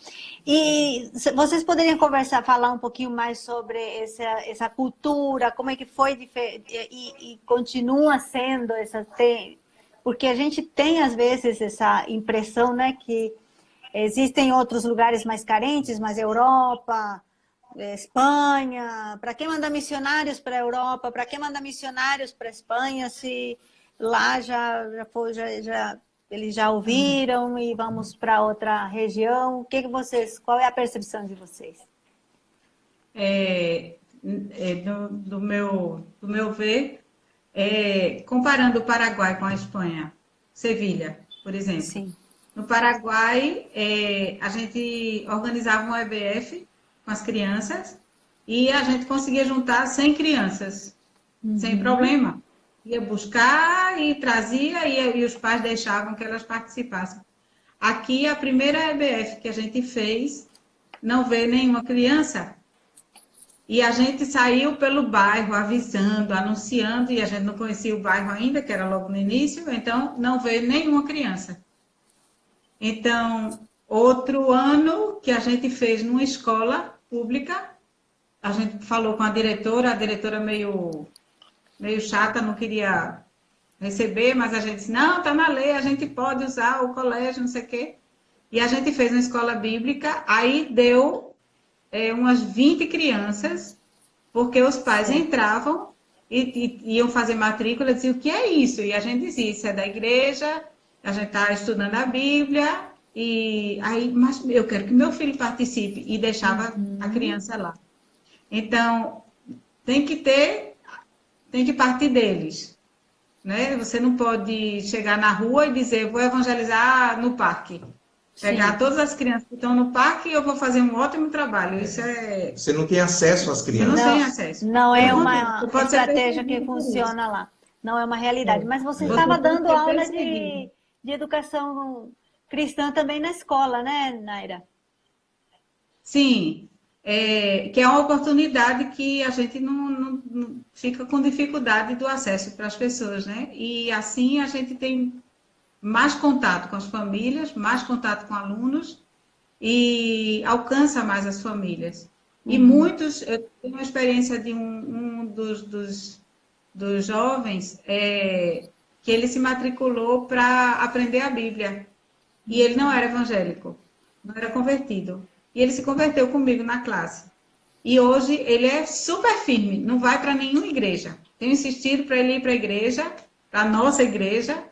E vocês poderiam falar um pouquinho mais sobre essa cultura, como é que foi e continua sendo porque a gente tem às vezes essa impressão, né, que existem outros lugares mais carentes, mas Europa, Espanha, para que mandar missionários para a Europa? Para que mandar missionários para a Espanha se lá eles já ouviram e vamos para outra região? Qual é a percepção de vocês? Do meu ver, comparando o Paraguai com a Espanha, Sevilha, por exemplo. Sim. No Paraguai, a gente organizava um EBF com as crianças e a gente conseguia juntar 100 crianças, sem problema. Ia buscar e trazia e os pais deixavam que elas participassem. Aqui, a primeira EBF que a gente fez, não veio nenhuma criança. E a gente saiu pelo bairro, avisando, anunciando, e a gente não conhecia o bairro ainda, que era logo no início, então não veio nenhuma criança. Então, outro ano que a gente fez numa escola pública, a gente falou com a diretora meio chata, não queria receber, mas a gente disse, não, está na lei, a gente pode usar o colégio, não sei o quê. E a gente fez uma escola bíblica, aí deu umas 20 crianças, porque os pais entravam e iam fazer matrícula e diziam, o que é isso? E a gente dizia, isso é da igreja, a gente está estudando a Bíblia, e aí, mas eu quero que meu filho participe, e deixava a criança lá. Então, tem que ter tem que partir deles, né? Você não pode chegar na rua e dizer, vou evangelizar no parque. Pegar Sim. todas as crianças que estão no parque e eu vou fazer um ótimo trabalho. Isso é... Você não tem acesso às Você não crianças. tem Não, acesso. não Pelo é contrário, uma você pode ser estratégia que perseguido por isso. funciona lá. Não é uma realidade. Mas você Você estava pode dando ser aula perseguido. de educação cristã também na escola, né, Naira? Sim, que é uma oportunidade que a gente não fica com dificuldade do acesso para as pessoas, né? E assim a gente tem mais contato com as famílias, mais contato com alunos e alcança mais as famílias. E muitos, eu tenho uma experiência de um dos jovens que ele se matriculou para aprender a Bíblia. E ele não era evangélico, não era convertido. E ele se converteu comigo na classe. E hoje ele é super firme, não vai para nenhuma igreja. Tenho insistido para ele ir para a igreja, para a nossa igreja,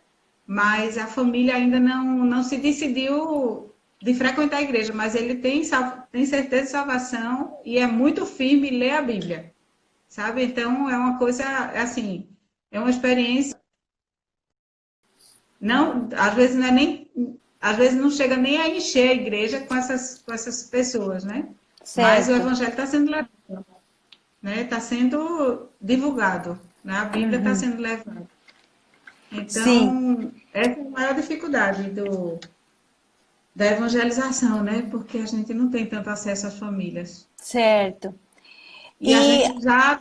mas a família ainda não se decidiu de frequentar a igreja. Mas ele tem certeza de salvação e é muito firme em ler a Bíblia, sabe? Então é uma coisa assim, é uma experiência. Não, às vezes não é nem, às vezes não chega nem a encher a igreja com essas pessoas, né? Mas o Certo. evangelho está sendo levado, né? Está sendo divulgado, né? A Bíblia está sendo levada. Sim, Então, essa é a maior dificuldade da evangelização, né? Porque a gente não tem tanto acesso às famílias. certo. E a E gente já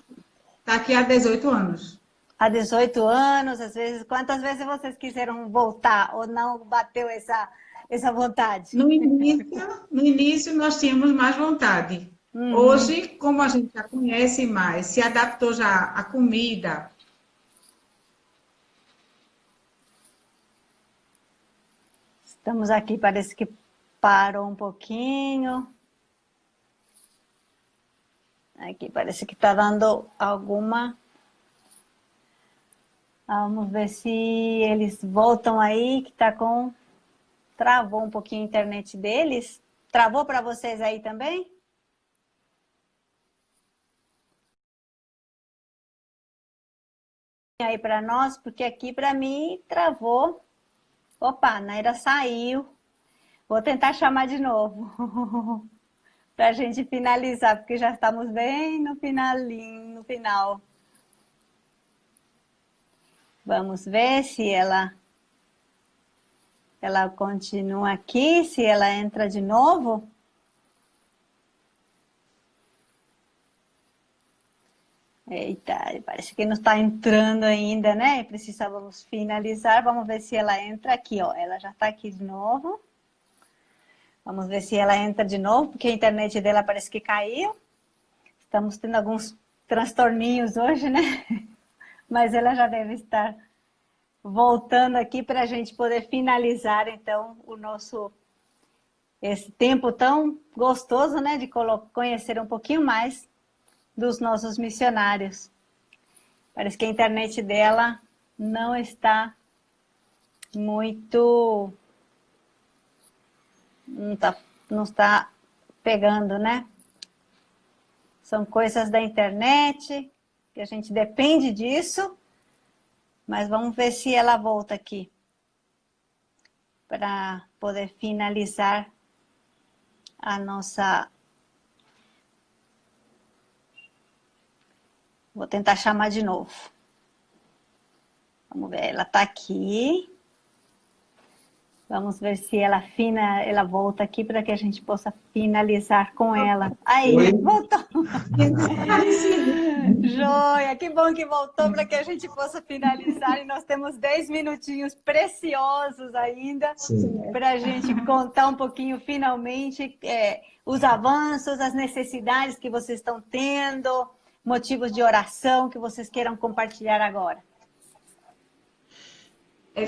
está aqui há 18 anos. há 18 anos, às vezes, quantas vezes vocês quiseram voltar ou não bateu essa vontade? No início nós tínhamos mais vontade. Hoje, como a gente já conhece mais, se adaptou já à comida. Estamos aqui, parece que parou um pouquinho. Aqui parece que está dando alguma. Vamos ver se eles voltam aí, que tá com. Travou um pouquinho a internet deles. Travou para vocês aí também? Aí para nós, porque aqui para mim travou. Opa, a Naira saiu. Vou tentar chamar de novo. Para a gente finalizar, porque já estamos bem no finalinho, no final. Vamos ver se ela continua aqui, se ela entra de novo. Eita, parece que não está entrando ainda, né? Precisávamos finalizar. Vamos ver se ela entra aqui, ó. Ela já está aqui de novo. Vamos ver se ela entra de novo, porque a internet dela parece que caiu. Estamos tendo alguns transtorninhos hoje, né? Mas ela já deve estar voltando aqui para a gente poder finalizar, então, esse tempo tão gostoso, né? De conhecer um pouquinho mais dos nossos missionários. Parece que a internet dela não está muito... Não está pegando, né? São coisas da internet, que a gente depende disso, mas vamos ver se ela volta aqui para poder finalizar a nossa... Vou tentar chamar de novo. Vamos ver, ela está aqui. Vamos ver se ela volta aqui para que a gente possa finalizar com ela. Aí, Oi. voltou. Joia, que bom que voltou para que a gente possa finalizar. E nós temos 10 minutinhos preciosos ainda para a gente contar um pouquinho, finalmente, os avanços, as necessidades que vocês estão tendo, motivos de oração que vocês queiram compartilhar agora.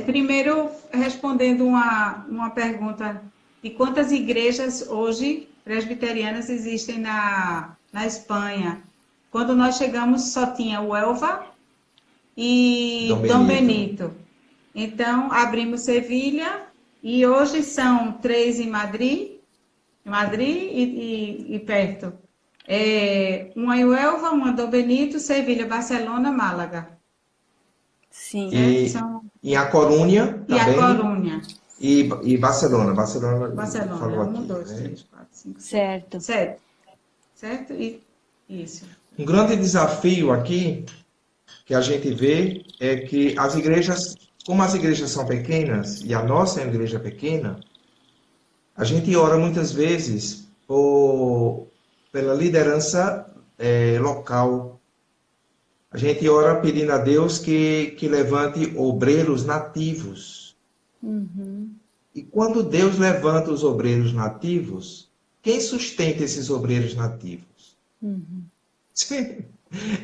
Primeiro, respondendo uma pergunta de quantas igrejas hoje presbiterianas existem na Espanha. Quando nós chegamos, só tinha o Elva e Dom Benito. Então, abrimos Sevilha e hoje são 3 em Madrid e perto. Uma em Huelva, uma do Benito, Sevilha, Barcelona, Málaga. Sim. E a Corunha E a também. Corunha. E Barcelona. Barcelona, falou 1, aqui, 2, né? 3, 4, 5, Certo. 7. Certo? Isso. Um grande desafio aqui que a gente vê é que as igrejas, como as igrejas são pequenas, e a nossa é uma igreja pequena, a gente ora muitas vezes pela liderança local. A gente ora pedindo a Deus que levante obreiros nativos. Uhum. E quando Deus levanta os obreiros nativos, quem sustenta esses obreiros nativos? Uhum.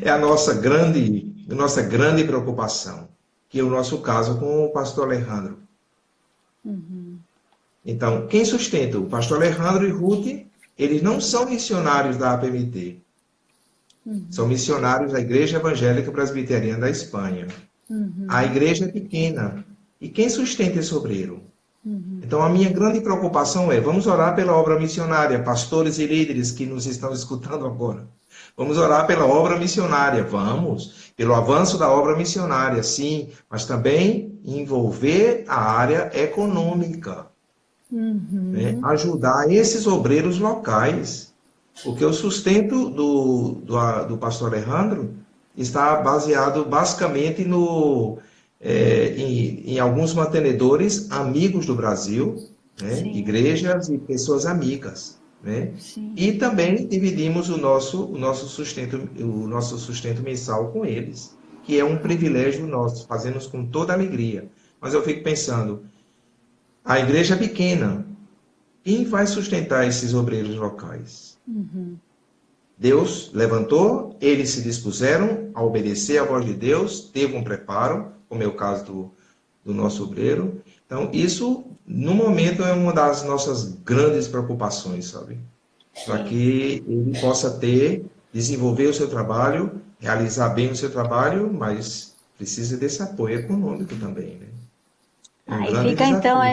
É a nossa grande preocupação, que é o nosso caso com o pastor Alejandro. Uhum. Então, quem sustenta? O pastor Alejandro e Ruth, eles não são missionários da APMT. Uhum. São missionários da Igreja Evangélica Presbiteriana da Espanha. Uhum. A igreja é pequena. E quem sustenta esse obreiro? Uhum. Então, a minha grande preocupação é, vamos orar pela obra missionária, pastores e líderes que nos estão escutando agora. Vamos orar pela obra missionária, vamos. Pelo avanço da obra missionária, sim. Mas também envolver a área econômica. Uhum. Né? Ajudar esses obreiros locais. Porque o sustento do pastor Alejandro está baseado basicamente em alguns mantenedores amigos do Brasil, né? Igrejas e pessoas amigas. Né? E também dividimos o nosso sustento mensal com eles, que é um privilégio nosso, fazemos com toda alegria. Mas eu fico pensando, a igreja é pequena, quem vai sustentar esses obreiros locais? Uhum. Deus levantou, eles se dispuseram a obedecer à voz de Deus, teve um preparo, como é o caso do nosso obreiro. Então, isso, no momento, é uma das nossas grandes preocupações, sabe? Para que ele possa desenvolver o seu trabalho, realizar bem o seu trabalho, mas precisa desse apoio econômico também, né? Aí fica, desafio. então,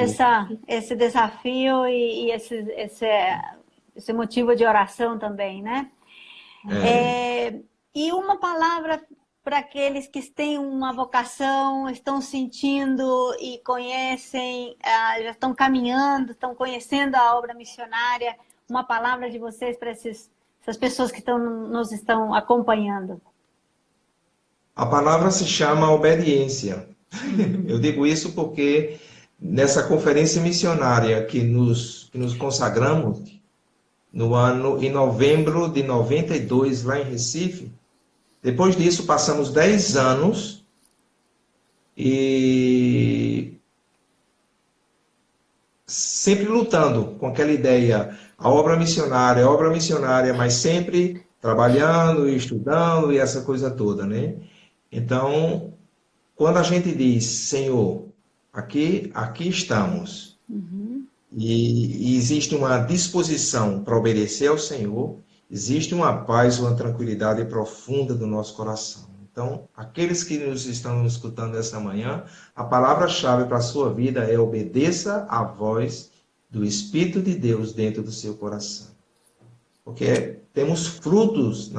esse desafio e esse motivo de oração também, né? E uma palavra para aqueles que têm uma vocação, estão sentindo e conhecem, já estão caminhando, estão conhecendo a obra missionária, uma palavra de vocês para essas pessoas que nos estão acompanhando. A palavra se chama obediência. Eu digo isso porque nessa conferência missionária que nos consagramos em novembro de 92, lá em Recife, depois disso passamos 10 anos e sempre lutando com aquela ideia, a obra missionária, mas sempre trabalhando e estudando e essa coisa toda, né? Então, quando a gente diz, Senhor, aqui estamos, e existe uma disposição para obedecer ao Senhor, existe uma paz, uma tranquilidade profunda do nosso coração. Então, aqueles que nos estão escutando essa manhã, a palavra-chave para a sua vida é obedeça à voz do Espírito de Deus dentro do seu coração. Porque temos frutos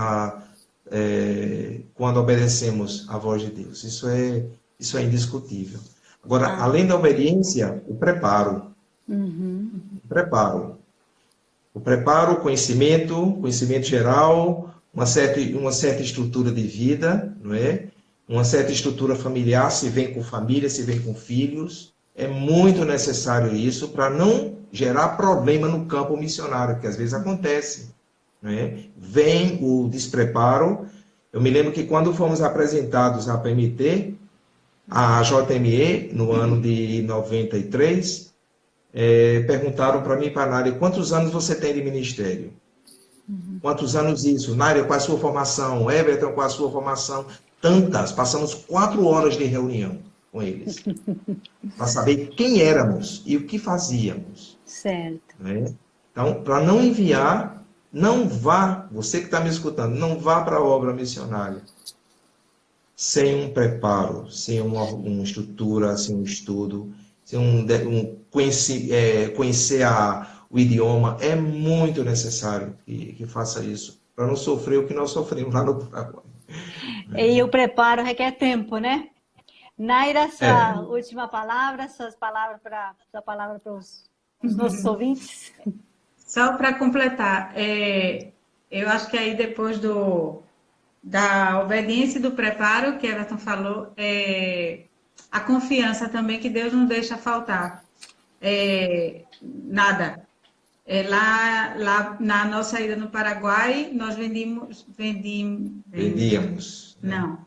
quando obedecemos à voz de Deus. Isso é indiscutível. Agora, além da obediência, o preparo. O preparo, o conhecimento geral, uma certa estrutura de vida, não é? Uma certa estrutura familiar, se vem com família, se vem com filhos. É muito necessário isso para não gerar problema no campo missionário, que às vezes acontece. Não é? Vem o despreparo. Eu me lembro que quando fomos apresentados à PMT, a JME, no ano de 93, perguntaram para mim, para a Nária, quantos anos você tem de ministério? Quantos anos isso? Nária, qual é a sua formação? Everton, qual é a sua formação? Tantas. Passamos 4 horas de reunião com eles. Para saber quem éramos e o que fazíamos. Certo. Né? Então, para não enviar, não vá, você que está me escutando, não vá para a obra missionária sem um preparo, sem uma estrutura, sem um estudo, sem conhecer o idioma. É muito necessário que faça isso. para não sofrer o que nós sofremos lá no Paraguai. E o preparo requer tempo, né? Naira, sua última palavra, sua palavra para os nossos ouvintes. Só para completar, eu acho que aí depois da obediência e do preparo, que Everton falou, a confiança também que Deus não deixa faltar. Nada. Lá na nossa ida no Paraguai, nós vendíamos. Não.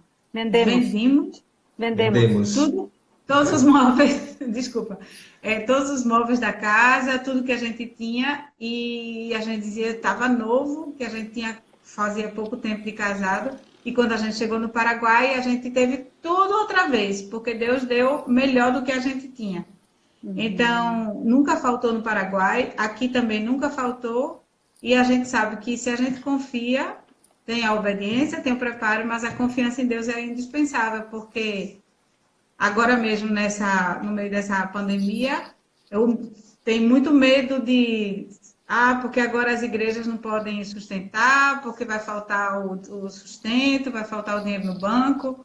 Vendemos. Tudo, todos os móveis, desculpa, todos os móveis da casa, tudo que a gente tinha, e a gente dizia que estava novo, que a gente fazia pouco tempo de casado, e quando a gente chegou no Paraguai, a gente teve tudo outra vez, porque Deus deu melhor do que a gente tinha. Então, nunca faltou no Paraguai, aqui também nunca faltou, e a gente sabe que se a gente confia, tem a obediência, tem o preparo, mas a confiança em Deus é indispensável, porque agora mesmo, no meio dessa pandemia, eu tenho muito medo porque agora as igrejas não podem sustentar, porque vai faltar o sustento, vai faltar o dinheiro no banco,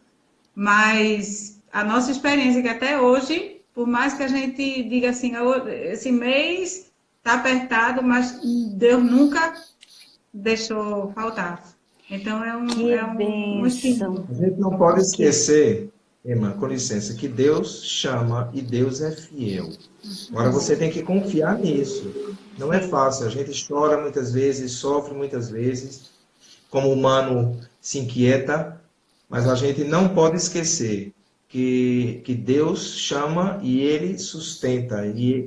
mas a nossa experiência é que até hoje, por mais que a gente diga assim, esse mês está apertado, mas Deus nunca deixou faltar. Então é um estímulo. A gente não pode esquecer, irmã, com licença, que Deus chama e Deus é fiel. Agora você tem que confiar nisso. Não é fácil, a gente chora muitas vezes, sofre muitas vezes, como humano se inquieta, mas a gente não pode esquecer que Deus chama e Ele sustenta,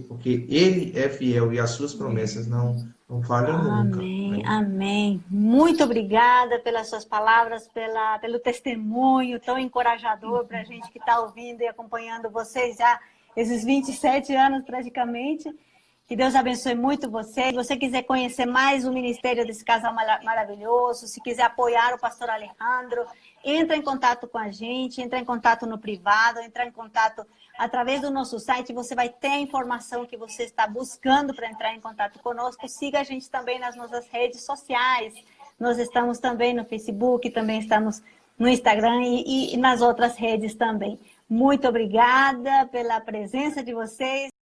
porque Ele é fiel e as suas promessas não falham nunca. Amém, Né? amém. Muito obrigada pelas suas palavras, pelo testemunho tão encorajador para a gente que está ouvindo e acompanhando vocês já esses 27 anos praticamente. Que Deus abençoe muito você. Se você quiser conhecer mais o ministério desse casal maravilhoso, se quiser apoiar o pastor Alejandro, entra em contato com a gente, entra em contato no privado, entra em contato através do nosso site, você vai ter a informação que você está buscando para entrar em contato conosco. Siga a gente também nas nossas redes sociais. Nós estamos também no Facebook, também estamos no Instagram e nas outras redes também. Muito obrigada pela presença de vocês.